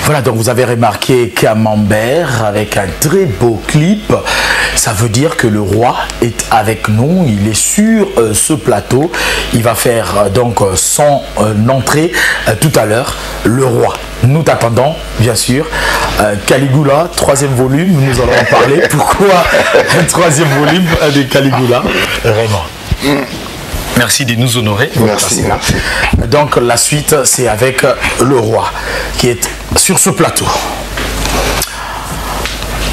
Voilà, donc vous avez remarqué Camembert avec un très beau clip. Ça veut dire que le roi est avec nous, il est sur ce plateau. Il va faire donc son entrée tout à l'heure, le roi. Nous t'attendons, bien sûr. Caligula, 3e volume, nous allons en parler. Pourquoi un 3e volume de Caligula? Raymond. Merci de nous honorer. Merci, merci. Donc la suite, c'est avec le roi qui est sur ce plateau.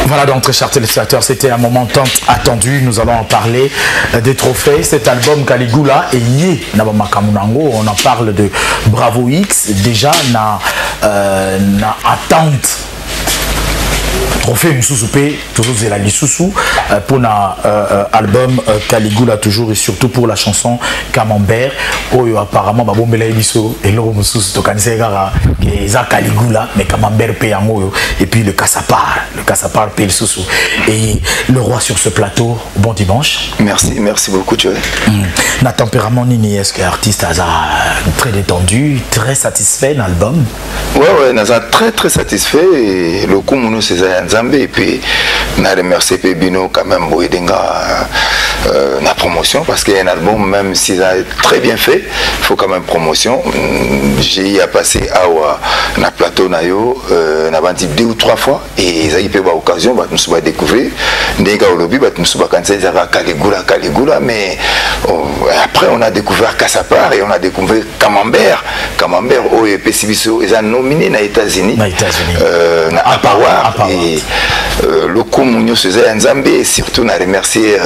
Voilà donc très chers téléspectateurs, c'était un moment tant attendu. Nous allons en parler des trophées. Cet album Caligula et Yé Nabamakamunango, on en parle de Bravo X. Déjà, na attente. Trophée Moussousoupé, toujours c'est la Lissoussou pour l'album Caligula toujours et surtout pour la chanson Camembert. Oh, apparemment, bah bon, mais là il et l'eau Moussous, to kanise gara, ça Caligula, mais Camembert paye et puis le Cassapar paye le Soussou. Et le roi sur ce plateau, bon dimanche. Merci, merci beaucoup, tu vois. Na tempérament nini, est-ce que l'artiste a très détendu, très satisfait l'album? Ouais, Naza très très satisfait et le coup mon c'est Nzambe et puis na remercié Pebino quand même Boedenga la promotion parce qu'il y a un album même si ça est très bien fait, il faut quand même promotion. J'ai à passer à na plateau nayo na bandi 2 ou 3 fois et ça y peut avoir occasion bah nous va découvrir ndega au lobby bah nous va quand ça Caligula mais après on a découvert Cassapar et on a découvert Camembert oh et Pessibiso ils ont nominé na États-Unis na Apawar et le communion faisait Nzambe et surtout na remercier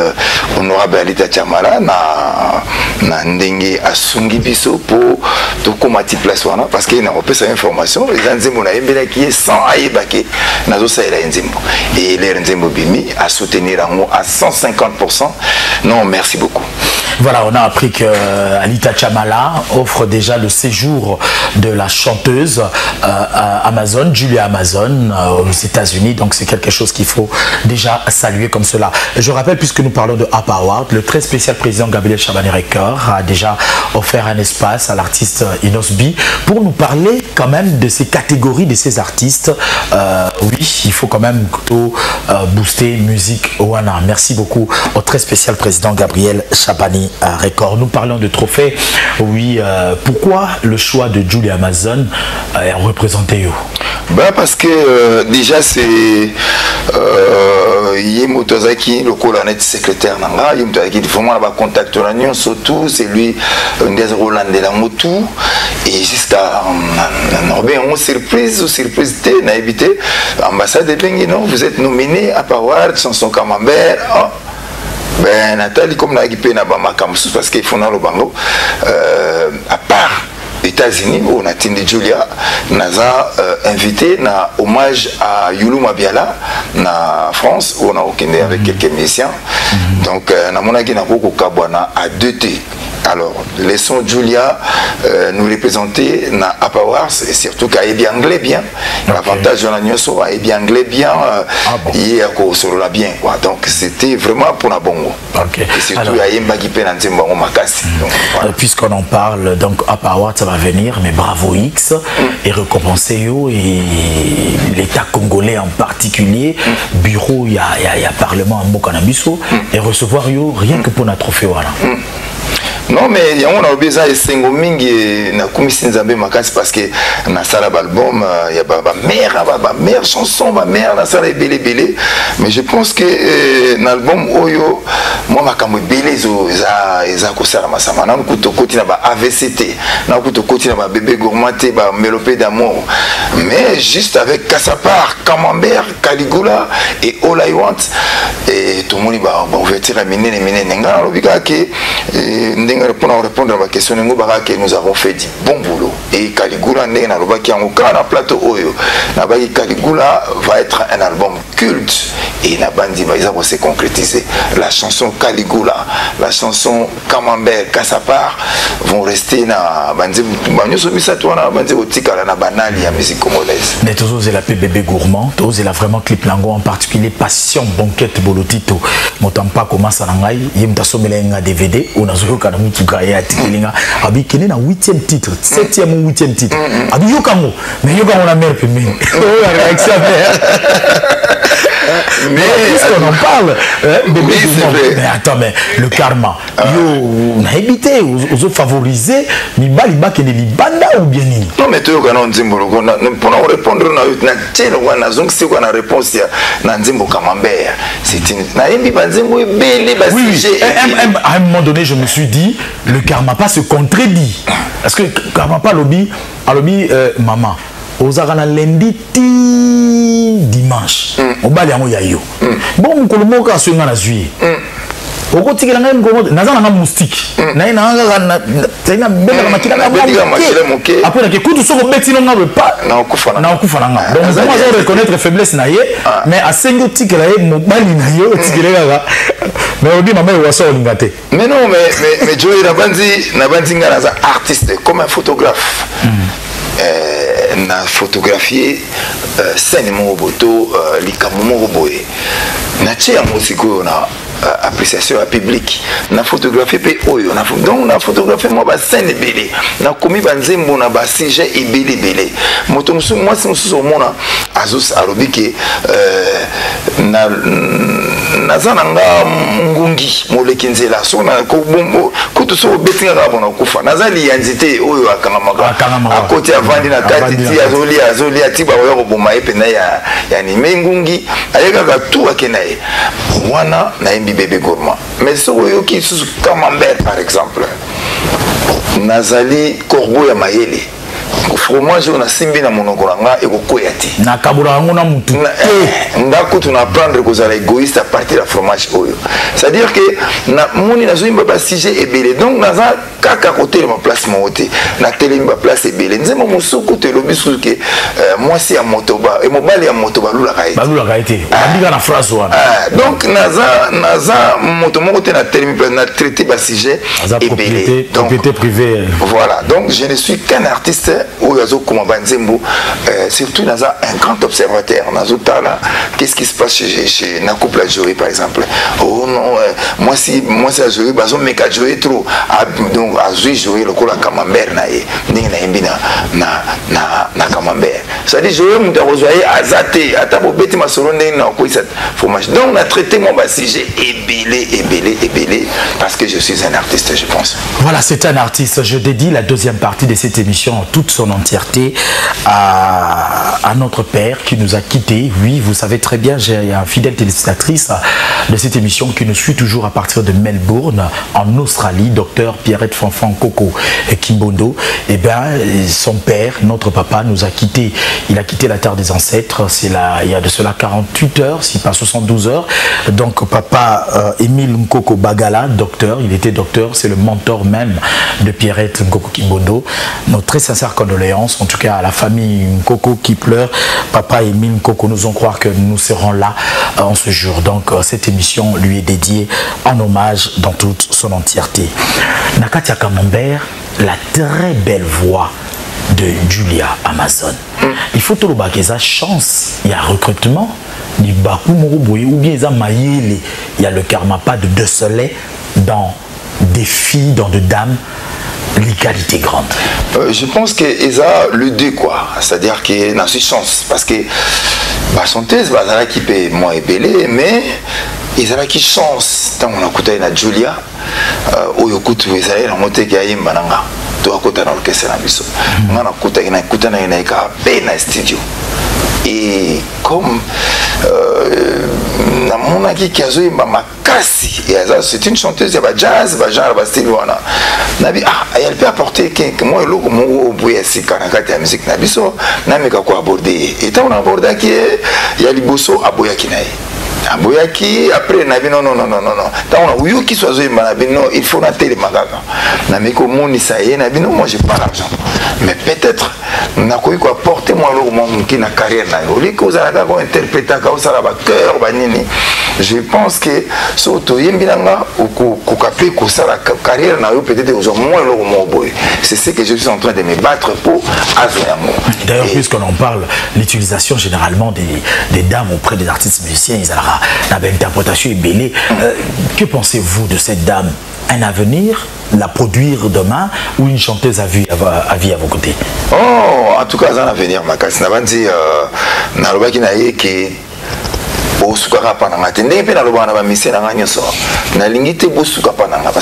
honorable Alita Chamala na ndenge asungi biso pour to komati place wana parce qu'il n'a pas cette information les Nzembo na yembela qui est sans aibake nazo sa ela Nzembo et les Nzembo bimi à soutenir à 150%. Non, merci beaucoup. Voilà, on a appris que Alita Chamala offre déjà le séjour de la chanteuse Amazon, Julia Amazon, aux États-Unis. Donc c'est quelque chose qu'il faut déjà saluer comme cela. Je rappelle, puisque nous parlons de APA Award, le très spécial président Gabriel Chabani Record a déjà offert un espace à l'artiste Inosbi pour nous parler quand même de ces catégories, de ces artistes. Oui, il faut quand même booster musique Oana. Merci beaucoup au très spécial président Gabriel Chabani Record. Nous parlons de trophées. Oui, pourquoi le choix de Julia Amazon est représenté? Parce que déjà c'est Yemotozaki, le colonel secrétaire Nanga, Yemotozaki, vraiment la contact surtout c'est lui des Roland de la Motu et jusqu'à une surprise n'a évité ambassade de Benguino, vous êtes nominé à Pawar, chanson Camembert. Ben Nathalie comme la guipé na ba makamsu parce qu'il faut dans le bango à part États-Unis où on a Tindi Julia naza invité na hommage à Youlou Mabiala na France où on a aucune avec quelques musiciens donc na monaki na beaucoup kabwana à 2T. Alors, laissons Julia nous représenter na Apawars et surtout qu'elle est bien anglais bien. L'avantage de la Nyoso, elle est bien anglais bien. Et elle bien. Donc, c'était vraiment pour la bongo. Et surtout, il y a un qui puisqu'on en parle, donc Apawars, ça va venir, mais Bravo X et récompenser et l'État congolais en particulier, bureau, il y a Parlement en Mokanabiso et recevoir yo rien que pour notre trophée. Voilà. Non mais on a besoin de single mingi na kumisi Nzambe makasi parce que na sala album il y a ba mère chanson ba mère na sala belé mais je pense que l'album oyo moi makambo belé za ko sala masama na kuto koti na ba AVCT na kuto koti na ba bébé gourmandé ba mélopée d'amour mais juste avec Cassapar, Camembert, Caligula et All I Want et tout le monde ba ouverture minene nga lobika ke pour répondre à ma question, nous avons fait du bon boulot. Et Caligula, na plateau Oyo, Caligula va être un album culte. Et Nabandi va se concrétiser. La chanson Caligula, la chanson Camembert, Cassapar vont rester na Bandi. Musique congolaise. Mais toujours c'est la bébé gourmand, toujours c'est la vraiment clip lango en particulier Passion Banquette Bolotito. Motampa commence à l'angaï, yemta somelenga DVD, on a joué quand même tout gagné à Tikelinga. Abi kene na 8e titre, 7e mon 8e titre. Abi Yokamo, mais Yokamo la mère puis la réaction mais puisqu'on en parle, oui, mais attends, mais le karma, on a évité, on favoriser, mais baliba qui est libanda ou bien ni. Non, mais tu as pour répondre à la réponse, c'est une. Oui, à un moment donné, je me suis dit, le karma pas se contredit. Parce que karma pas lobby, maman, aux arana lundi dimanche, au bal yayo. Bon, on colombo à ce nga na juillet. Au côté de la même gomme, n'a pas moustique. N'a pas na belle makina moke. Après, on a écoute sur le bêtise, on n'a pas. Na okufana. Donc, on va reconnaître faiblesse naie, mais à 5 tics là, mon bali naio, tigre mais on dit maman il va ça on gâté. Mais non, mais Joey Nabandi ngana artiste comme un photographe. Na photographié scène mon boto likamu mo boye. Na tia musiko na appréciation publique na photographie pe oyo na donc na photographie moi ba scène belé na komi banzembo na ba sujet belé moto musu moi musu mona azus arobiki na zananga ngungi molekinzela so na ko bombo kutu so betinga ka bona kufa nazali yanzite oyo akanga akoti avandi na kati ti azoli atiba oyo boma epena ya ni mengungi ayeka ka tu akenaye wana na bébé gourmand. Mais ce qui est camembert par exemple, Nazali Corbeau ya Mayele. Fromage on a simbi na monokoranga et koyati. Na kabura ngona mutu. Ngako tu apprendre que vous allez égoïste à partir de fromage oyo. C'est-à-dire que na moni na zoimba ba sujet ebele. Donc naza kaka côté de ma place monté. Na télé ma place ebele. Nzema musuku te lobisu ke moi si à motoba et mobali à motoba lula kaiti. Balula kaiti. Andika na phrase wana. Donc naza motomo te na télé na traité ba sujet ebele. Donc propriété privée. Voilà. Donc je ne suis qu'un artiste surtout un grand observateur qu'est-ce qui se passe chez na couple à Joey par exemple. Oh non, moi si à Joey bazo mec à Joey trop donc à Joey le cola camembert na camembert ça dit Joey muta rejoyer azate atabo beti masolo na ko cette fromage donc on a traité mon sujet ébélé parce que je suis un artiste je pense. Voilà, c'est un artiste. Je dédie la deuxième partie de cette émission en toute son entièreté à notre père qui nous a quittés. Oui, vous savez très bien, j'ai un fidèle téléspectatrice de cette émission qui nous suit toujours à partir de Melbourne, en Australie, docteur Pierrette Fanfan Coco et Kimbondo. Et bien, son père, notre papa, nous a quittés. Il a quitté la terre des ancêtres, c'est là, il y a de cela 48 heures, si pas 72 heures. Donc, papa Émile Nkoko Bagala, docteur, il était docteur, c'est le mentor même de Pierrette Nkoko Kimbondo. Notre très sincère condoléances, en tout cas à la famille Nkoko qui pleure. Papa et Émile Nkoko nous ont croire que nous serons là en ce jour. Donc cette émission lui est dédiée en hommage dans toute son entièreté. Nakatia Camembert, la très belle voix de Julia Amazon. Il faut tout le bagage chance, il y a recrutement, du Bakou Moroboye ou bien il y a le karma pas de soleil dans des filles, dans de dames. L'égalité grande. Je pense qu'ils ont le deux quoi, c'est-à-dire qu'ils n'ont pas chance parce que ma chanteuse va qui paye moins ébélé, mais ils ont qui chance. Tant on a écouté na Julia, où écoute vous allez la montée qui a une bananga, tu as écouté dans l'orchestre na biso, on a écouté na peine studio. Et comme mon ami qui a joué ma casse, c'est une chanteuse de jazz, genre style wana. Nabi elle peut apporter que moi le mon boye si kanakati la musique nabiso, na meka ko aborder. Et tant on aborda qui il y a liboso aboya kinae. Aboyaki après nabi non tant on a eu qui soit joué nabi non il faut na télé magaga. Na meko moni ça y est nabi non moi j'ai pas l'argent. Mais peut-être n'a quoi apporter moi le mon qui na carrière na oli ko za ka ko interpréter ka osala ba cœur ba nini. Je pense que surtout yembinanga ko kapé ko sala carrière na yo peut-être aux moins le mon boy. C'est ce que je suis en train de me battre pour azoyamo. D'ailleurs puisqu'on en parle, l'utilisation généralement des dames auprès des artistes musiciens, ils ont une interprétation ébélée. Que pensez-vous de cette dame un avenir, la produire demain, ou une chanteuse à vie à vos côtés? Oh, en tout cas, ça un avenir, Makas. Nabandi, Nalobaki Naye qui parce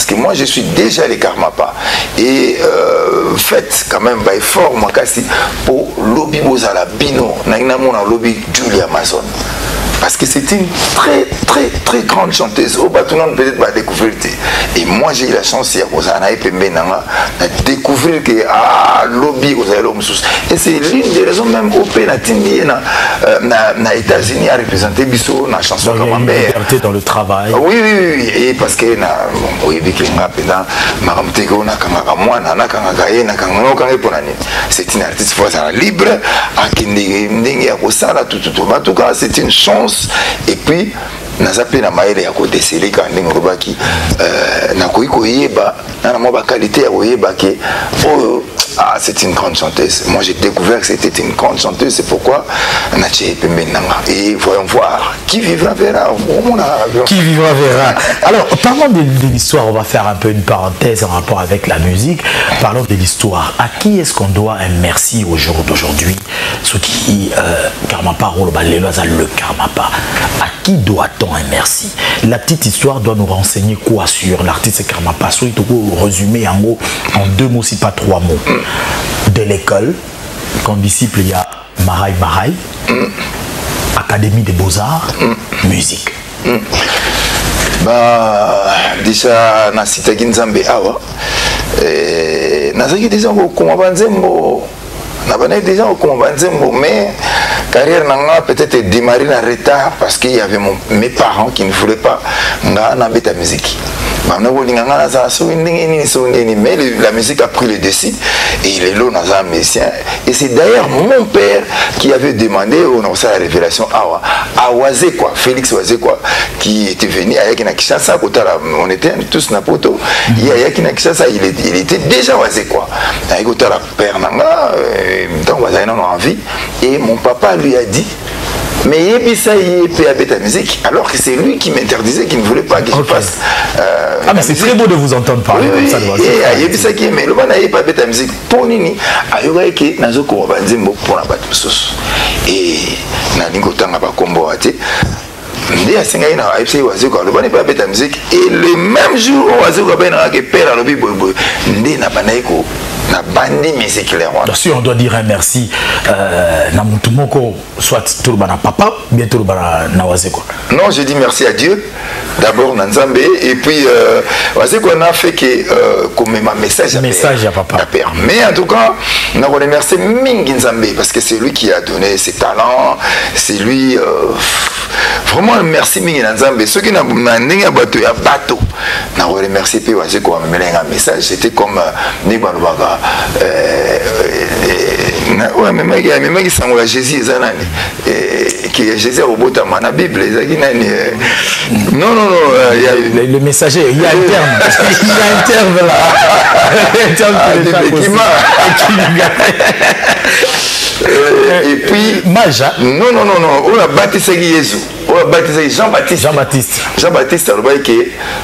que moi je suis déjà les Karmapa et faites quand même by fort moi pour lobby bozala bino na lobby Julia Amazon parce que c'est une très grande chanteuse au bateau peut-être va découvrir et moi j'ai eu la chance de découvrir que lobby et c'est l'une des raisons même au pays na États-Unis à représenter Bisso na chanson comme liberté dans le travail. Oui et parce que c'est une artiste libre en tout cas c'est une chance et puis nazape na maele ya ko déceler quand ndenge robaki na koyeba na mo ba qualité ya koyeba ke c'est une grande chanteuse. Moi j'ai découvert que c'était une grande chanteuse, c'est pourquoi et voyons voir qui vivra verra. Qui vivra verra. Alors parlons de l'histoire, on va faire un peu une parenthèse en rapport avec la musique. Parlons de l'histoire. À qui est-ce qu'on doit un merci au jour d'aujourd'hui? Ce qui Karmapa le Karmapa. À qui doit-on un merci? La petite histoire doit nous renseigner quoi sur l'artiste Karmapa? Soit il résumer en mots, en 2 mots si pas 3 mots. De l'école, comme disciple il y a Marai, Académie des Beaux-Arts, musique. Déjà, na sitaki Nzambe awa, nazaki déjà au Kumabanzembo, n'a déjà au Kumabanzembo, mais carrière n'a peut-être démarré en retard parce qu'il y avait mes parents qui ne voulaient pas n'embêter la musique. Mais la musique a pris le dessus et il est là dans un musicien. Et c'est d'ailleurs mon père qui avait demandé la révélation à Oazé quoi, Félix Oazé quoi, qui était venu à Yakina Kishasa, on était tous Napoto, il était déjà Oazé quoi. Ayakota père Nanga, donc Oazé n'en a envie. Et mon papa lui a dit, mais il y a musique, alors que c'est lui qui m'interdisait, qui ne voulait pas que je fasse. Mais c'est très beau de vous entendre parler comme ça. Et il y a mais le ban n'a pas de musique pour Nini. Ayoga qui n'a pas de musique pour la bateau. Et n'a pas de combo à thé. Et le même jour où Oazé a été père à l'objet, n'a pas na bandi musique les rois. Si on doit dire un merci na mutumoko soit tout bana papa bien tout bana na Oazé quoi. Non, je dis merci à Dieu d'abord Nzambe et puis Oazé qu'on a fait que comme ma message à papa. Mais en tout cas, on remercie Mingi Nzambe parce que c'est lui qui a donné ses talents, c'est lui vraiment merci Mingi Nzambe. Ceux qui n'ont pas de bateau, ya bateau. On remercie puis Oazé qu'on a mené un message, c'était comme Nibalubaga. Ouais, mais qui sont là Jésus qui Jésus au bout de la Bible non le messager il y a un terme il y a un terme là et puis Maja non on a baptisé Jésus on a baptisé Jean-Baptiste qui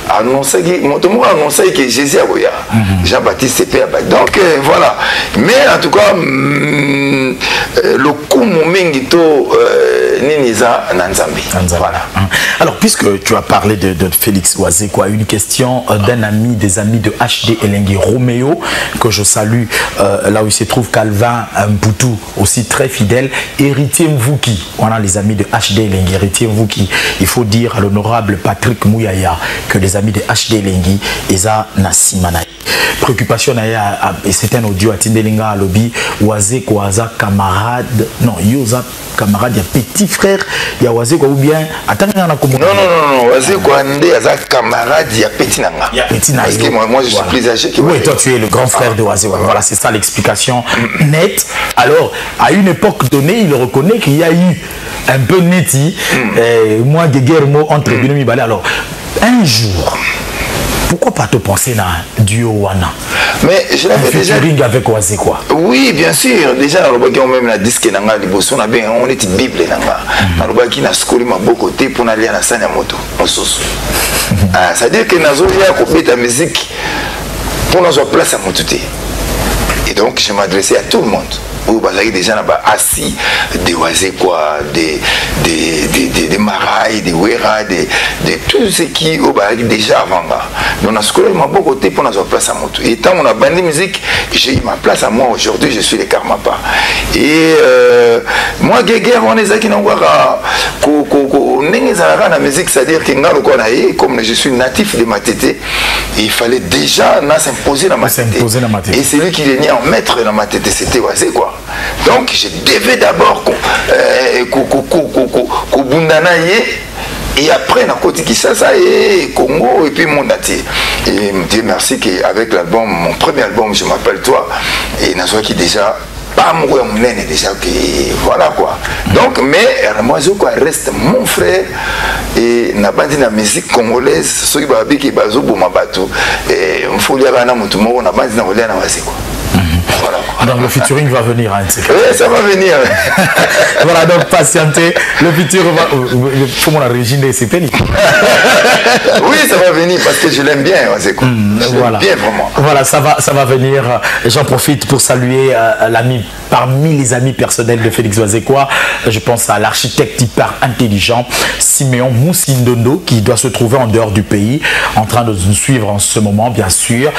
a annoncé que Jésus a voyagé Jean-Baptiste c'est père donc voilà mais en tout cas le coup momento Niniza Nanzambi. Voilà. Alors puisque tu as parlé de Félix Oazé quoi, une question d'un ami des amis de HD Elengi Roméo que je salue là où il se trouve Calvin Mboutou aussi très fidèle, héritier Mvouki. Voilà les amis de HD Elengi, héritier Mvouki. Il faut dire à l'honorable Patrick Mouyaya que les amis de HD Elengi Eza Nassimana. Préoccupation et c'est un audio à Tindelinga à lobby Oazé Kwaza camarade non Yoza camarade il y a petit frère il y a Oazé quoi ou bien attends non Oazé quoi ndé Aza camarade il y a petit nanga parce que moi je suis plus âgé que oui toi tu es le grand frère de Oazé voilà c'est ça l'explication nette. Alors à une époque donnée il reconnaît qu'il y a eu un peu neti moi de guerre mot entre Binomi Balé. Alors un jour pourquoi pas te penser dans duo wana? Mais je l'avais déjà featuring avec Oisé quoi. Oui, bien sûr. Déjà, on même la disque nanga liboso na bien, on est Bible nanga. Alobaki na skoli maboko te pour aller na sanya moto. Mosusu. Ah, ça veut dire que nazo ya ko ta musique pour nous place à monter. Et donc je m'adressais à tout le monde. Où des gens assis, des oisés quoi, des marailles, des wera, de tout ce qui est déjà avant. Donc à ce que m'a beaucoup de pour notre place à moi. Et tant on a bandé musique, j'ai eu ma place à moi aujourd'hui, je suis le Karmapa. Et moi guerre on est qui n'ont pas la musique, c'est-à-dire que comme je suis natif de Matete, il fallait déjà s'imposer dans Matete. Et c'est lui qui est né en maître dans Matete, c'était oisé quoi. Donc je devais d'abord et après na Koti Kinshasa et Congo et puis mon entier. Et Dieu merci qu'avec l'album, mon premier album, Je m'appelle toi, et Nazoa qui déjà pas mourir mon aîné déjà que voilà quoi. Donc mais moi je reste mon frère et n'a pas dit la musique congolaise ceux qui bazo pour ma bateau et on faut dire à na mutu mo na bandi na voler na wasi quoi. Voilà. Donc le featuring va venir, hein, oui, ça va venir. Voilà, donc patientez. Le futur va. Comment la régime des CPN? Oui, ça va venir parce que je l'aime bien. C'est cool. Voilà. Bien vraiment. Voilà, ça va venir. J'en profite pour saluer l'ami parmi les amis personnels de Félix Oazekwa. Je pense à l'architecte hyper intelligent Siméon Moussindondo qui doit se trouver en dehors du pays, en train de nous suivre en ce moment, bien sûr.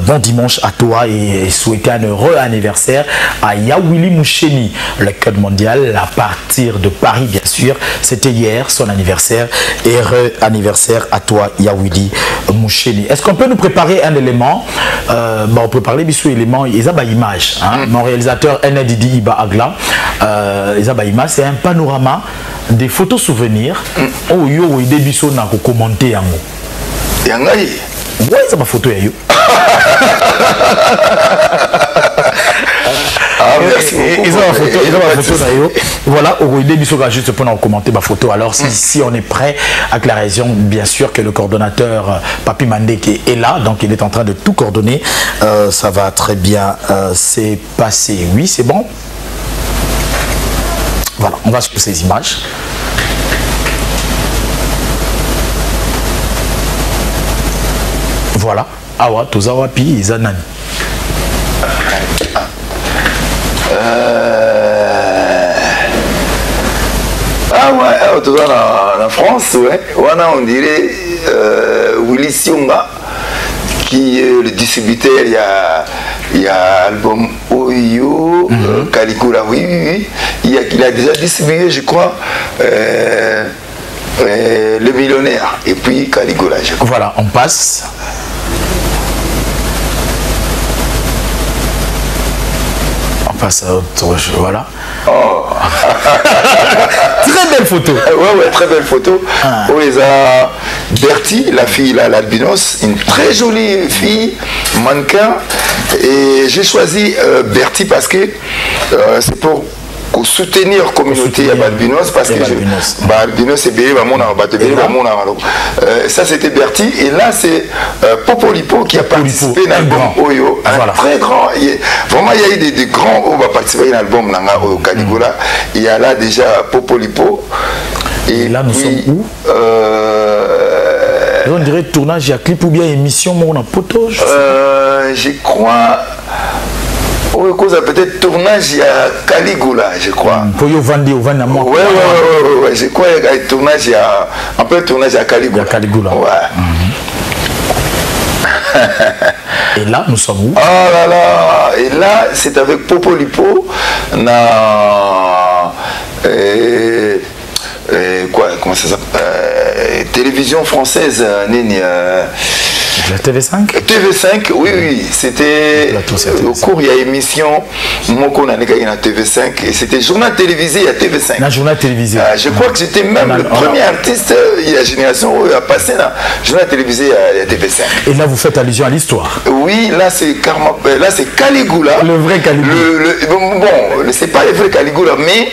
Bon dimanche à toi et souhaiter un heureux anniversaire à Yawili Moucheni, le code mondial à partir de Paris, bien sûr. C'était hier son anniversaire. Heureux anniversaire à toi, Yawili Moucheni. Est-ce qu'on peut nous préparer un élément? On peut parler de élément. Ils ont une image. Hein? Mon réalisateur Enadidi Iba Agla, ils ont une image. C'est un panorama des photos souvenirs. Oh yo, il débute sur na commenter yango. Yangai. Ouais, c'est ma photo yo. Merci beaucoup. Ils ont ma photo d'ailleurs. Voilà, au début, juste pour commenter ma photo. Alors, si on est prêt avec la région, bien sûr que le coordonnateur Papi Mandeke est là, donc il est en train de tout coordonner. Ça va très bien s'est passé. Oui, c'est bon. Voilà, on va sur ces images. Voilà. Awa, Tozawapi, Izanani. Ah ouais, toujours en France, ouais. On dirait Willy Sionga, qui est le distributeur, il y a l'album Oyo, Caligula, oui. Il a déjà distribué, je crois, Le Millionnaire, et puis Caligula, je crois. Voilà, on passe. Passe à autre chose, voilà. Oh. Très belle photo. Ouais, très belle photo. On les a Bertie, la fille là, l'albinos, une très jolie fille, mannequin. Et j'ai choisi Bertie parce que c'est pour soutenir la communauté albinos parce que albinos c'est bien ça c'était Bertie et là c'est Popolipo qui a participé à l'album Oyo, un très grand, vraiment il y a eu des grands qui ont participé à l'album Oyo Caligula. Il y a là déjà Popolipo et là nous sommes où? On dirait tournage, il y a clip ou bien émission mon poto. Je crois. Oui, peut-être tournage, il y a Caligula, je crois. Pour yo vendre au vendre moi. Ouais, je crois qu'il y a tournage, il y a un peu de tournage à Caligula. Ouais. Et là, nous sommes où? Oh là là. Et là, c'est avec Popolipo. Comment ça s'appelle? Télévision française, la TV5? TV5, oui, c'était au cours, il y a émission, Moko na TV5, et c'était journal télévisé à TV5. Un journal télévisé. Je crois que j'étais même le premier artiste, il y a génération où il a passé dans journal télévisé à TV5. Et là, vous faites allusion à l'histoire? Oui, là c'est Caligula. Le vrai Caligula. Bon, c'est pas le vrai Caligula, mais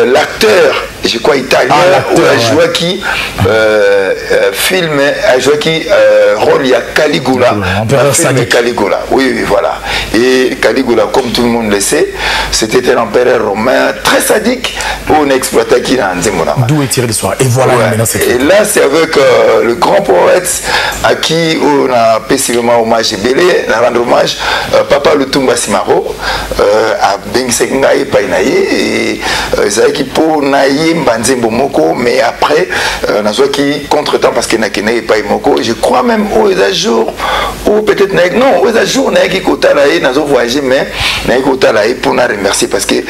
l'acteur, je crois italien, a joué qui film, a joué qui rôle a Caligula. Caligula. Oui, oui, voilà. Et Caligula, comme tout le monde le sait, c'était un empereur romain très sadique où on exploitait qui dans Nzembolama. D'où est tiré l'histoire. Et voilà, et là, c'est avec le grand poète à qui on a spécialement hommage et belé, on rendre hommage, Papa Lutumba Simaro, à Bengsenga et Painaye, et c'est qui pour Naïe Mbanzembo Moko, mais après, on a qui contre-temps parce qu'il n'a qu'un pas Moko. Je crois même aux jours, ou peut-être non, aux jours, n'a qui kota là, n'a pas voyagé, mais n'a kota là pour nous remercier parce que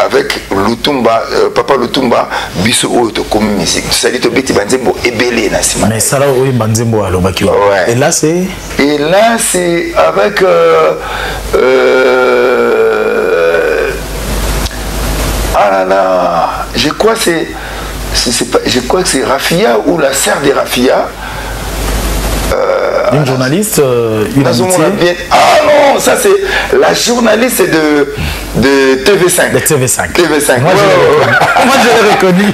avec Lutumba, Papa Lutumba, biso auto comme musique. Ça dit au petit Banzembo et belé na sima. Mais ça là oui Banzembo alors Bakiwa. Et là c'est avec ah là là, je crois que c'est Rafia ou la sœur de Rafia. Une journaliste, une amitié. Ah non, ça c'est la journaliste de TV5. De TV5. TV5. Moi je l'ai reconnu.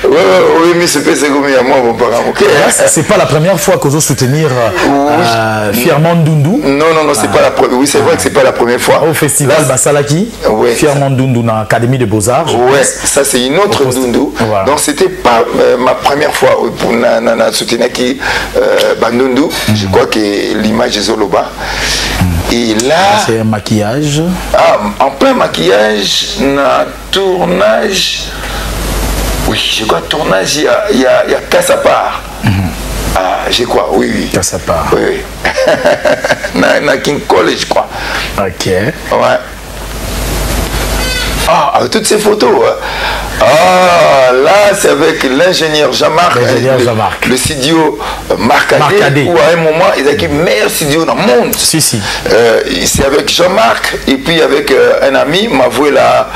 Oui, mais c'est comme à moi, mon parent. C'est pas la première fois que vous soutenir Fièrement Ndundu. Non, c'est pas la première. Oui, c'est vrai que c'est pas la première fois. Au festival Basalaki, Fièrement Ndundu dans l'Académie des Beaux-Arts. Oui, ça c'est une autre Ndundu. Voilà. Donc c'était pas ma première fois pour soutenir qui Bandundu. Je crois que l'image est Zoloba. Et là. C'est un maquillage. Ah, en plein maquillage, tournage. Oui, je crois tournage, il y a Kassapar. Ah, je crois, oui. Kassapar. Oui. na King College, je crois. Ok. Ouais. Ah, toutes ces photos. Ah, là, c'est avec l'ingénieur Jean-Marc. Le studio Marcadé. Où à un moment, il a dit meilleur studio dans le monde. Si. C'est avec Jean-Marc et puis avec un ami, Mavouela,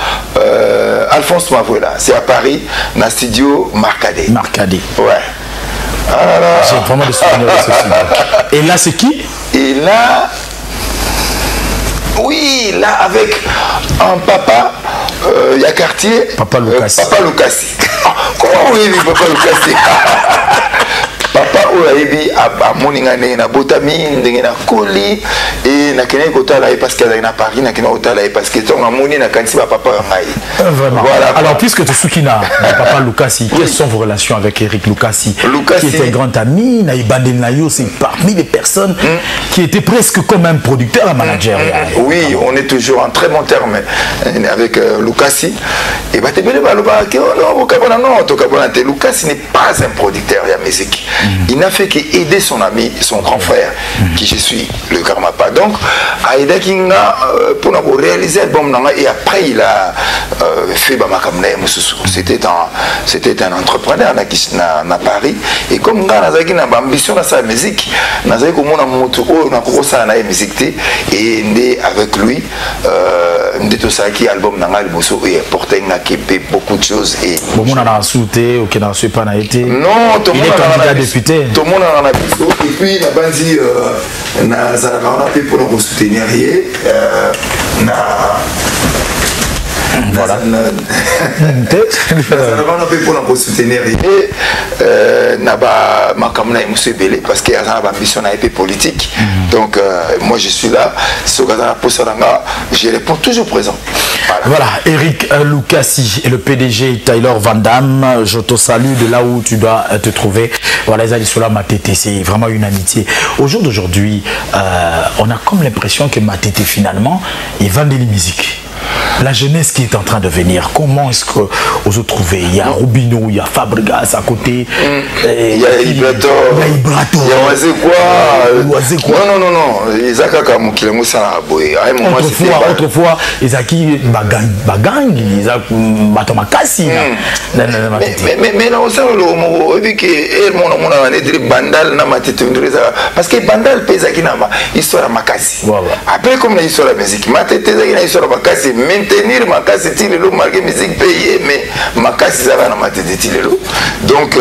Alphonse Mavouela. C'est à Paris, dans le studio Marcadé. Ouais. Ah là là. J'ai vraiment des souvenirs de ce studio. Et là, c'est qui? Et là. Oui, là, avec un papa, il y a quartier. Papa Lucassi. Papa Lucassi. Comment oui, Papa Lucassi? Papa Oulaïbi a moninga na botami na koli et na kene kota là parce qu'il est à Paris na kene kota là parce que ton amoni na kansi ba papa ngai. Vraiment. Voilà. Alors puisque tu soukina Papa Lucassi, quelles sont vos relations avec Eric Lucassi qui était un grand ami na ibandel na yo, c'est parmi les personnes qui étaient presque comme un producteur à manager. Oui, on est toujours en très bon terme avec Lucassi et bah te bele ba loba que non kabona non to kabona te Lucassi n'est pas un producteur de musique. Il n'a fait qu'aider son ami, son grand frère, qui je suis, le Karmapa. Donc, Aïda Kinga, pour nous réaliser l'album, et après il a fait Bamakamne Moussou. C'était un entrepreneur à Paris. Et comme nous avons ambition dans sa musique, nous avons une musique et avec lui, nous avons album et porté beaucoup de choses. Bon, on a sauté, ok, on n'a pas été. Non, il est candidat député. Tout le monde en a besoin. Et puis, on a dit, on a fait pour nous soutenir. Voilà. Pour soutenir parce qu'il y a une ambition politique. Donc moi je suis là, je réponds toujours présent. Voilà, Eric Lucassi et le PDG Tyler Van Damme, je te salue de là où tu dois te trouver. Voilà, ils allaient sur la Matete, c'est vraiment une amitié. Au jour d'aujourd'hui, on a comme l'impression que Matete finalement, il vend des musiques. La jeunesse qui est en train de venir, comment est-ce que vous vous trouvez? Il y a Rubino, il y a Fabregas à côté, il y a Ibrato, il y a Wazekwa. Non, ils ont autrefois, ils ont qui bagang, ils ont Batomakasi. Mais non, ça, parce que Bandal pèse qui n'a pas histoire à Makasi. Après, comme l'histoire de la musique, Matete a histoire de Makasi. Maintenir ma casse et tilelo malgré musique payée mais ma casse ça va dans ma tête tilelo donc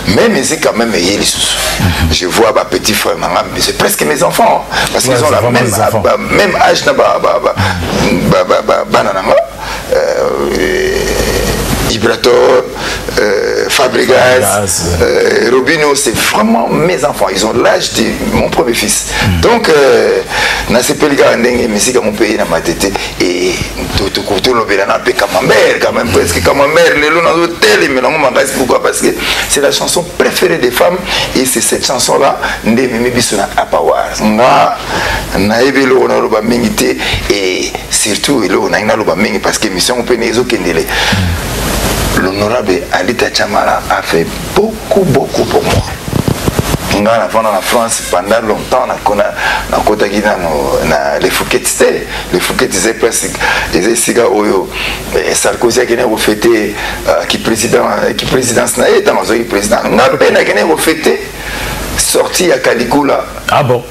mes musiques quand même je vois ma petit frère c'est presque mes enfants parce qu'ils ont la même âge na banana Ibrator, Fabrice Flegaz, Robino, c'est vraiment mes enfants. Ils ont l'âge de mon premier fils. Donc, na c'est Pelga Ndenge, mais c'est mon pays dans ma tête. Et tout le bénin appelle Camembert, quand même, parce que Camembert, les lots dans l'hôtel, mais non, pourquoi? Parce que c'est la chanson préférée des femmes. Et c'est cette chanson-là, Ndemimi Bissona Apawar. Moi, naïbelo, on a le mingité. Et surtout, on a une loba mingi parce que mission on peut nézo kendele. L'honorable Alita Chamala a fait beaucoup pour moi. On a avant dans la France pendant longtemps na kota gina na les Fouquetiste, les Fouquetiste presque les siga oyo Sarkozy qui n'a refêté qui présidence na état mazo qui président. Na peine qui n'a refêté sorti à Caligula. Ah bon?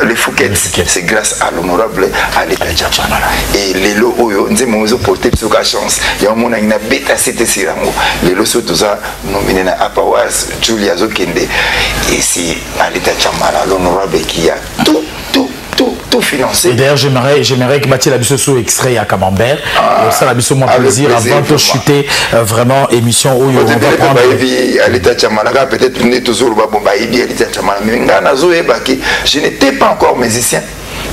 Les Fouquet, c'est grâce à l'honorable Alita Chamala. Et les lots, nous avons porté sur la chance. Il y a un monde qui a bêta cité Sirango. Les lots sont tous nominés à Apawas, Julia Zokende. Et c'est Alita Chamala, l'honorable qui a tout financé. Et d'ailleurs, j'aimerais que Mathieu Labisso soit extrait à Camembert. Ça, Labisso, mon plaisir, avant de chuter vraiment émission où on va prendre. Peut-être toujours je n'étais pas encore musicien.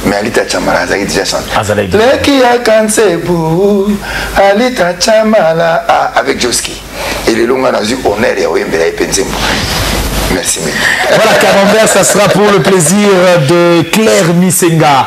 Mais Alita Chamala a déjà chanté. Alita Chamala avec Joski. Et les longs a eu honneur et Oyembela et Penzembo. Merci. Voilà, Camembert, ça sera pour le plaisir de Claire Misenga,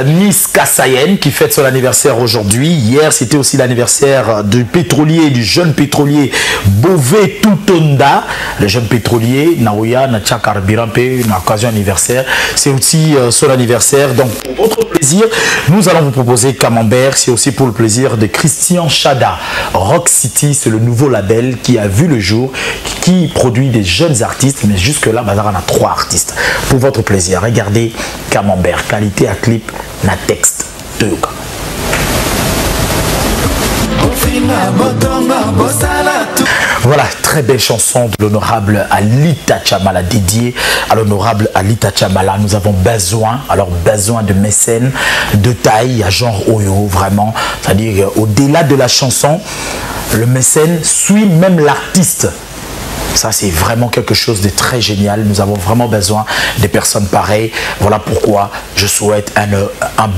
Miss Kassayen, qui fête son anniversaire aujourd'hui. Hier, c'était aussi l'anniversaire du pétrolier, du jeune pétrolier Bové Toutonda, le jeune pétrolier Naoya Nachakar Birampe, une occasion anniversaire. C'est aussi son anniversaire. Donc, pour votre plaisir, nous allons vous proposer Camembert. C'est aussi pour le plaisir de Christian Chada. Rock City, c'est le nouveau label qui a vu le jour, qui produit des jeunes artistes. Mais jusque-là, on a 3 artistes. Pour votre plaisir, regardez Camembert, qualité à clip, na texte. Voilà, très belle chanson de l'honorable Alita Chamala, dédiée à l'honorable Alita Chamala. Nous avons besoin de mécènes de taille, à genre Oyo, vraiment. C'est-à-dire, au-delà de la chanson, le mécène suit même l'artiste. Ça, c'est vraiment quelque chose de très génial. Nous avons vraiment besoin de personnes pareilles. Voilà pourquoi je souhaite un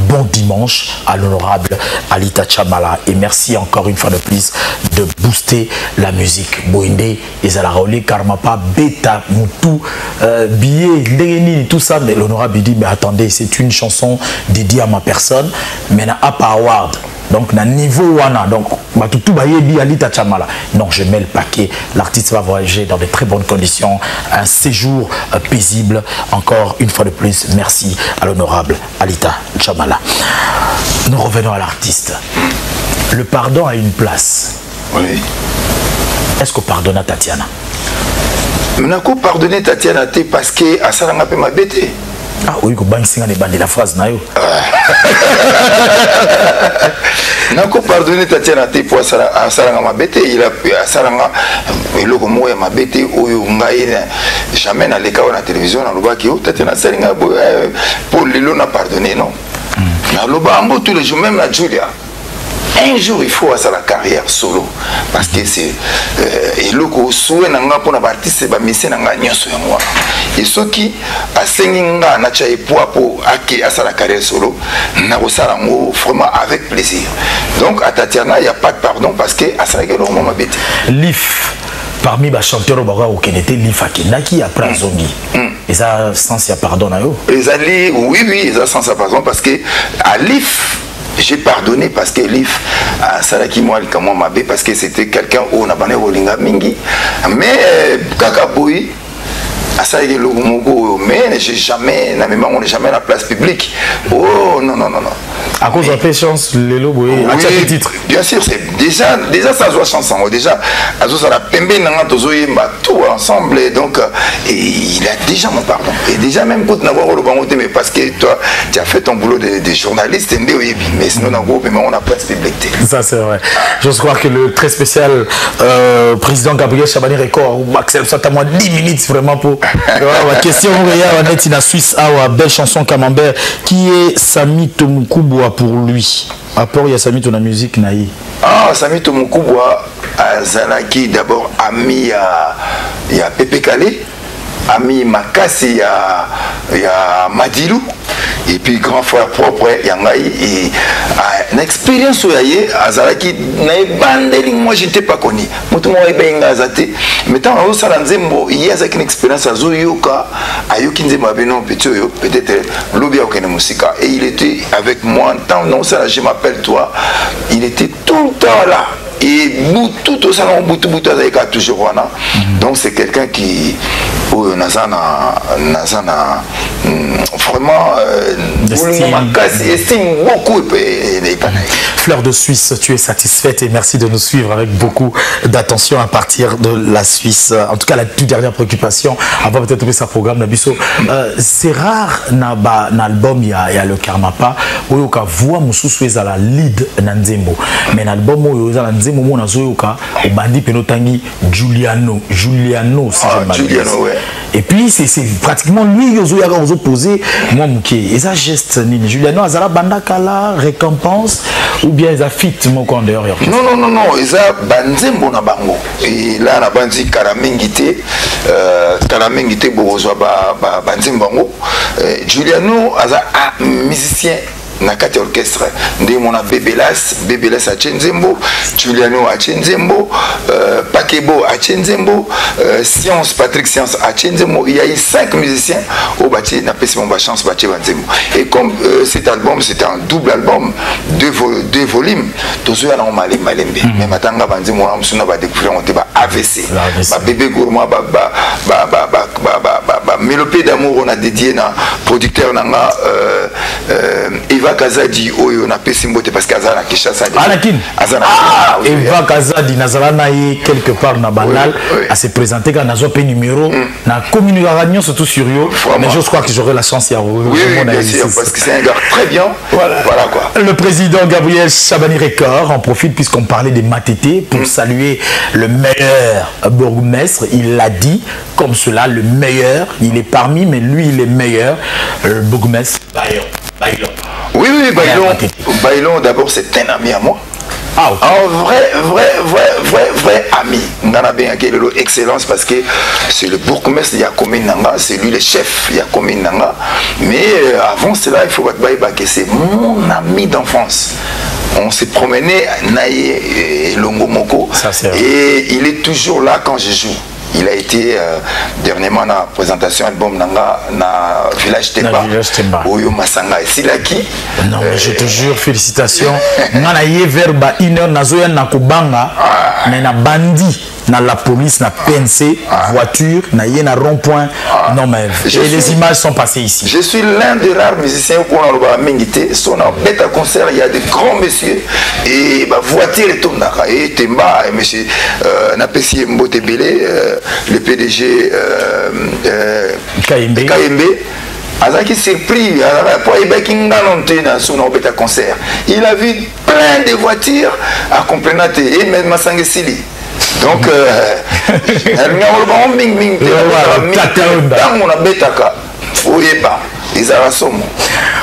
bon dimanche à l'honorable Alita Chamala. Et merci encore une fois de plus de booster la musique. Boinde, Ezalaole, Karmapa, Beta, Moutou, Billet, Ndengeni, tout ça. Mais l'honorable dit, mais attendez, c'est une chanson dédiée à ma personne. Mais na Apa Award. Donc, na niveau wana, donc, tout bayebi Alita Chamala. Non, je mets le paquet. L'artiste va voyager dans de très bonnes conditions. Un séjour paisible. Encore une fois de plus, merci à l'honorable Alita Chamala. Nous revenons à l'artiste. Le pardon a une place. Oui. Est-ce qu'on pardonne à Tatiana? Je n'ai pardonné Tatiana parce que à ça, on a pu m'abêter. Ah oui, la phrase na yo. Nako pardonner Tatiana te pour asaranga mabete il a asaranga eloko moya mabete oyo ngai jamais na leka na télévision na lobaki o Tatiana salinga pour lelo na pardonner non. Na lobambo tous les jours même la Julia. Un jour il faut à la carrière solo parce que c'est et le coup souhait n'anga pour la partie c'est pas mission n'anga nyoso yango et ceux qui a senginga na cha poids pour à la carrière solo na osalango vraiment avec plaisir. Donc à Tatiana il y a pas de pardon parce que à ça que le moment bête. Lif parmi les chanteurs au Kenete Lif Akenaki après Zongi. Et ça sans y a pardon na yo. Les alliés oui ça sans pardon parce que à Lif j'ai pardonné parce que Lif Salaki moi mabé parce que c'était quelqu'un où on a bané Rolinga Mingi mais Kakaboui à ça il est le mais j'ai jamais on n'est jamais à la place publique. Oh non à cause de la chance les lobos oui, titre bien sûr c'est déjà ça joue chanson déjà à la pembe tout ensemble donc et il a déjà mon pardon et déjà même pour n'avoir le mais parce que toi tu as fait ton boulot de journaliste mais sinon on a place publique. Ça c'est vrai. J'ose croire que le très spécial président Gabriel Chabani Record Maxel ça t'a moins 10 minutes vraiment pour la question on est in la Suisse belle chanson Camembert qui est Sami Tomukubwa pour lui. Apport il y a Sami ton la musique naï. Sami Tomukubwa Azalaki d'abord ami à Pepe Calais, ami Makasi ya Madilou, et puis grand frère propre Yangaï, et une expérience où il y a Azalaki, moi je n'étais pas connu, mais tant que ça il y a une expérience à Zoyoka, à Yokinzema Beno, peut-être Lobia Okenemusika, et il était avec moi, tant non ça je m'appelle toi, il était tout le temps là. Et tout au salon, toujours là. Donc c'est quelqu'un qui vraiment estime beaucoup. Fleur de Suisse, tu es satisfaite et merci de nous suivre avec beaucoup d'attention à partir de la Suisse. En tout cas, la toute dernière préoccupation, avant peut-être de sa programme Nabiso, c'est rare dans l'album il y a le Karmapa où il y a voix mususu à la lead Nanzembo, mais l'album où il y a Nanzembo mon azoyoka au bandi penotangi Giuliano si je m'abuse. Et puis c'est pratiquement lui qui a posé moi mouké et ça geste nini Giuliano azala banda kala récompense ou bien ils a fit mon compte dehors. Non ils a banzembo na bango et là na bandi karamengité bozo ba banzembo bango Giuliano aza musicien na kati orchestre ndé mona Bebelas a Chenzembo, Giuliano a Chenzembo, Pakebo a Chenzembo, Science Patrick Science a Chenzembo. Il y a eu 5 musiciens au bâti n'a pas si mon chance bâti Banzembo. Et comme cet album c'était un double album, deux volumes, tout ça on m'a malembe. Mais matanga Banzembo on s'en va découvrir on était AVC. Ba bébé gourmand mélopée d'amour on a dédié na producteur nanga Eva Kazadi oyo na pesimbote parce qu'Azana Kishasa Eva Kazadi Nazarana quelque part na banal à se présenter quand nazo pe numéro na communication surtout sur yo mais je crois que j'aurai la chance à bien sûr parce que c'est un gars très bien voilà quoi. Le président Gabriel Chabani Record en profite puisqu'on parlait des Matete pour saluer le meilleur bourgmestre, il l'a dit comme cela, le meilleur, il est parmi mais lui il est meilleur, le bourgmestre Bailon. Oui, Bailon d'abord c'est un ami à moi. Un vrai ami. On a bien excellence parce que c'est le bourgmestre de Yakomin Nanga, c'est lui le chef de Yakomin Nanga. Mais avant cela, il faut que c'est mon ami d'enfance. On s'est promené Naye Longomoko et il est toujours là quand je joue. Il a été dernièrement dans la présentation album Nanga na Village Temba. Oyo Masanga et Silaki. Non mais je te jure félicitations. Nana yé verba iner nazoya na kubanga mais na bandi na la police na PNC voiture na yé na rond-point. Non mais les images sont passées ici. Je suis l'un des rares musiciens qu'on a le mingité. Son bête à concert il y a des grands messieurs et bah voiture et tout naka et Temba et monsieur Napesi Mbotebele le PDG KMB Azaki surpris concert. Il a vu plein de voitures à compléter et même Masangue Sili. Donc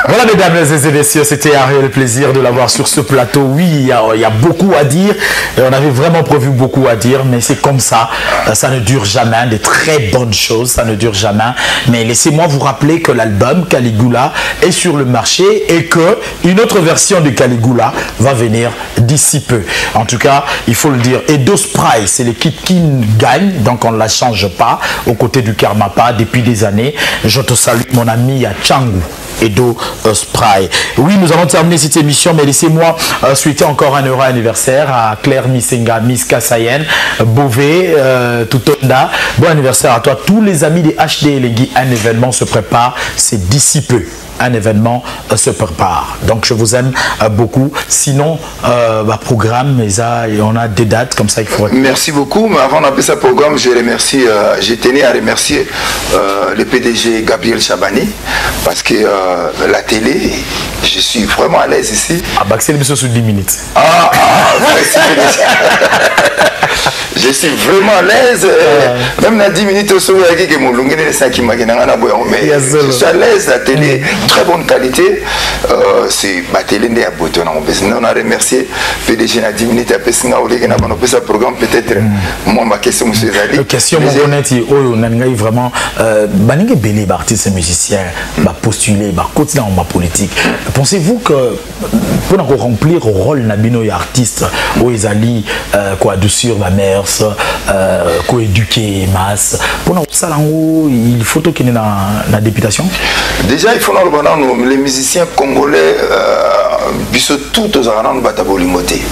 voilà mesdames et messieurs, c'était un réel plaisir de l'avoir sur ce plateau. Oui, il y a beaucoup à dire et on avait vraiment prévu beaucoup à dire, mais c'est comme ça, ça ne dure jamais, de très bonnes choses, ça ne dure jamais. Mais laissez-moi vous rappeler que l'album Caligula est sur le marché et que une autre version de Caligula va venir d'ici peu. En tout cas, il faut le dire. Et Dos Spray, c'est l'équipe qui gagne, donc on ne la change pas aux côtés du Karmapa depuis des années. Je te salue mon ami Changu Edo Spray. Oui, nous allons terminer cette émission, mais laissez-moi souhaiter encore un heureux anniversaire à Claire Misenga, Miss Kassayen, Beauvais, Toutonda. Bon anniversaire à toi. Tous les amis des HD Lengui, un événement se prépare, c'est d'ici peu. Un événement se prépare. Donc je vous aime beaucoup. Sinon, programme, on a des dates comme ça. Il faut... Merci beaucoup. Mais avant d'appeler ça programme, je tenais à remercier le PDG Gabriel Chabani parce que la télé, je suis vraiment à l'aise ici. Ah bah c'est l'émission sous 10 minutes. Je je suis vraiment à l'aise. Même dans 10 minutes, je suis à l'aise. La télé, très bonne qualité. C'est la télé de Aboto. On a remercié PDG na 10 minutes après ça programme peut-être moi ma question monsieur Zali. Question mon honnêteté on a vraiment baningue belé artistes et musiciens va postuler va continuer dans ma politique. Pensez-vous que pour remplir le rôle nabino et artiste où ils allaient quoi douceur ma mère quoi éduquer masse pour ça il faut qu'il y ait la députation. Déjà il faut les musiciens congolais tout aux arènes batabolimoté.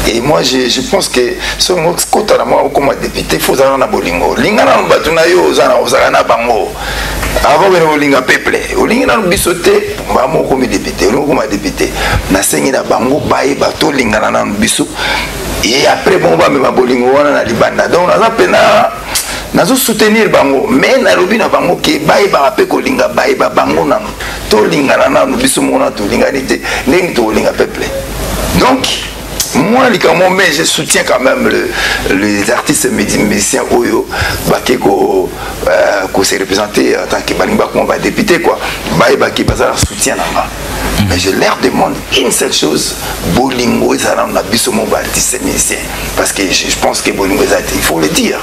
Et moi je pense que ce côté moi comme député il faut aller na bolingo lingana batuna yo ozana bango avant que linga peuple olinga na bisoté ba mo comme député comme député na sengi na bango baye bato lingana na biso et après bon ba me bolingo wana na libanda donc na pena nazo soutenir bango mais na lobi na bango ke baye ba pe ko linga baye ba bango na to lingana na biso mona to linga nité ndenge to linga peuple. Donc moi, mais je soutiens quand même les artistes musiciens Oyo, ko se représenter en tant que député quoi. Qui soutien mais je leur demande une seule chose, Bolingo ils ont abisso mon artiste musicien parce que je pense que Bolingo il faut le dire.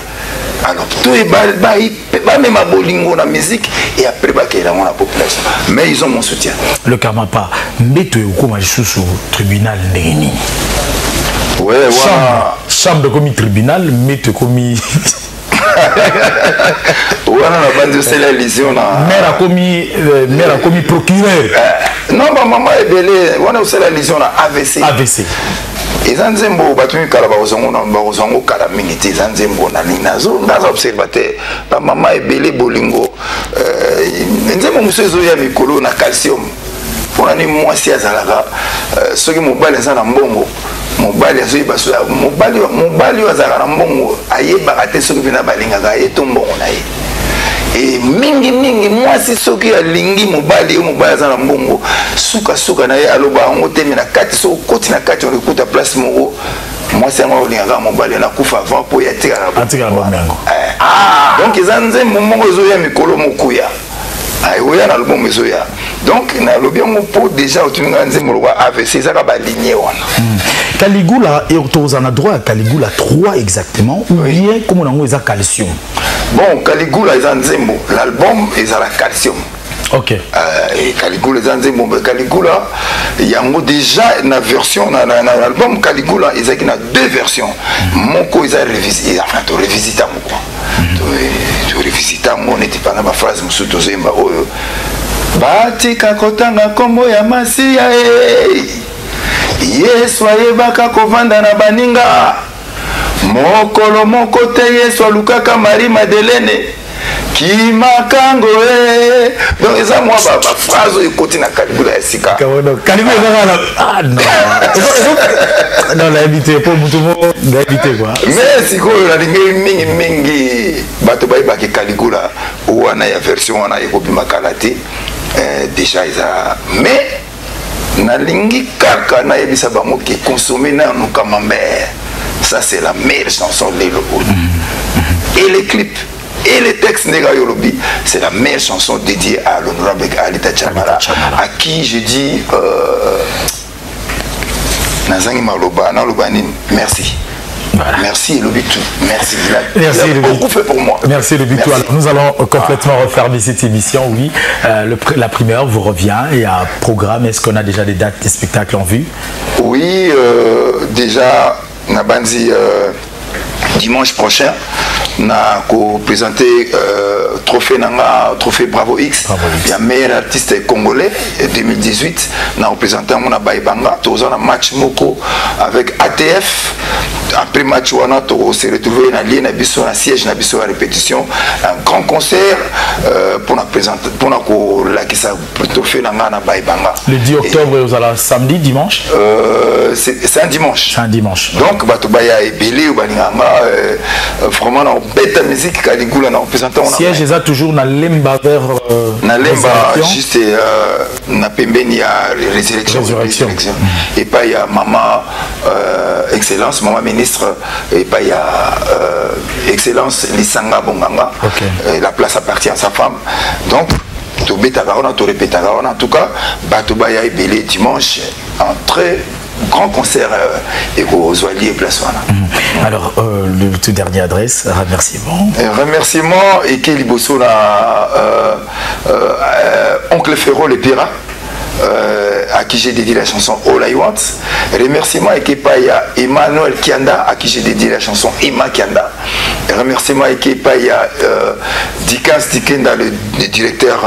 Alors tout est même à Bolingo la musique et après qu'il a la population. Mais ils ont mon soutien. Le Kamapa, mettez au tribunal Néni. Ouais, chambre de commis tribunal, mettez commis. C'est la lésion. Mère a commis procureur. Non, ma maman est belée. C'est la lésion AVC. AVC. Et Zanzembo, battu Kalabazongo, Kalamingité, Zanzembo, Nazo, observateur. Ma maman est belée Bolingo. Nzembo Moussezoya Mikolo na calcium. Pour l'année, moi, si Azalaga, ceux qui m'ont balé en bongo. Mobali azala mbongo ayeba ate soki pena balingaka ye to mbongo na ye et mingi moi si soki alingi mobali azala mbongo suka na ye aloba ngo temi na kati so koti na kati on écoute place moko moi c'est moi olingaka mobali na kufa avant po ya tika na bongo donc ezanze mbongo zo ya mikolo mokuya ayoya na lobo mezoya donc na lobi ngo po déjà otuninga nzembo wa AVC ça ka baligné wana. Caligula et on a droit à Caligula 3 exactement ou bien comme on a un calcium. Bon, Caligula est en Zembo, l'album est à la calcium. Ok. Et Caligula est en Zembo, mais Caligula, il y a déjà une version dans l'album Caligula, il y a deux versions. Mon co est révisité, enfin, tu révisites à moi. Tu révisites à moi, on n'était pas dans ma phrase, je suis Zemba. Batika kotanga kombo ya masiya Yesu ayebaka kovanda na baninga mokolo moko te Yesu alukaka Marie Madeleine kimakango donc eza moi ba phrase ekoti na Caligula ya sika Caligula ah non non l'invité pour tout le monde l'invité quoi mais sikoyo na mingi bato bayebaki Caligula wana ya version wana ekobima kala te déjà eza mais nalingi kaka na yebisa bango ki consommer na comme mère ça c'est la meilleure chanson de l'Europe et les clips et les textes Nega Yorobi c'est la meilleure chanson dédiée à l'honorable Alita Chamala à qui je dis Nazangi Maloba Nalobanin merci. Voilà. Merci Lobitou, merci. Merci il a beaucoup fait pour moi. Merci Lobitou. Alors nous allons complètement refermer cette émission. Oui, la primeur vous revient et à programme. Est-ce qu'on a déjà des dates des spectacles en vue? Oui, déjà Nabandi dimanche prochain. Na présenté trophée Nanga, trophée Bravo X. Il y a meilleur artiste congolais 2018. Na représenté mon Baïbanga. Tous on a match Moko avec ATF. Après match on a s'est retrouvé dans l'île Nabiso, un siège Nabiso à répétition. Un grand concert pour la présenter, pour la qui ça trophée Nanga na Baïbanga. Le 10 octobre vous allez samedi, dimanche. C'est un dimanche. C'est un dimanche. Donc Batubaya et Belé ou Baninganga vraiment bête musique Caligula na représentant siège est toujours na lemba vers na lemba juste na pembeni ya résurrection et pas il y a maman excellence maman ministre et pas il y a Excellence Lisanga Bonganga. La place appartient à sa femme. Donc, tout bétagarona, tout répétagarona. En tout cas, Batobaya et Belé dimanche, un très grand concert et aux Oali et Place Wana. Alors, le tout dernier adresse, remerciement. Remerciement et Kelly Bosso, Oncle Ferro le Pira. À qui j'ai dédié la chanson All I Want. Remerciement à Kepaya Emmanuel Kianda, à qui j'ai dédié la chanson Emma Kianda. Remerciement à Kepaya Dikans Dikenda, le directeur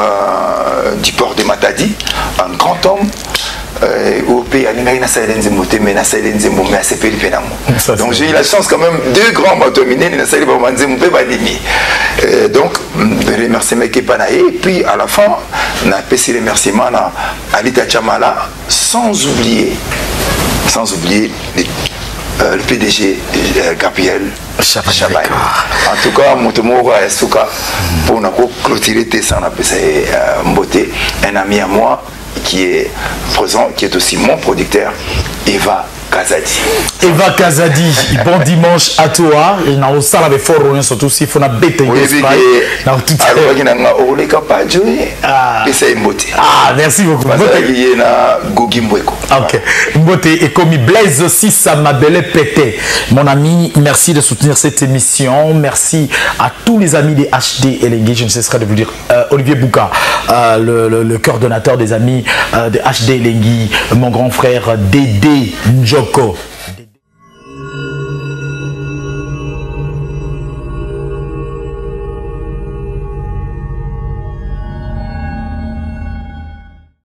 du port de Matadi, un grand homme. Donc j'ai eu la chance quand même, deux grands motominés, donc remerciement et puis à la fin on a passé les remerciements à Alita Chamala, sans oublier le PDG Gabriel Chabaye. En tout cas, Motomo Suka pour nous clôturer ça, on a passé Mbote, un ami à moi qui est présent, qui est aussi mon producteur, Eva Kazadi. Eva Kazadi, bon dimanche à toi. Et na osala be fort rien surtout si faut na bête merci beaucoup. Ok. Mbote et comme Blaise aussi ça m'a belé pété. Mon ami, merci de soutenir cette émission. Merci à tous les amis des HD Elengi. Je ne cesserai de vous dire Olivier Bouka, le coordonnateur des amis de HD Elengi, mon grand frère Dédé Njoko.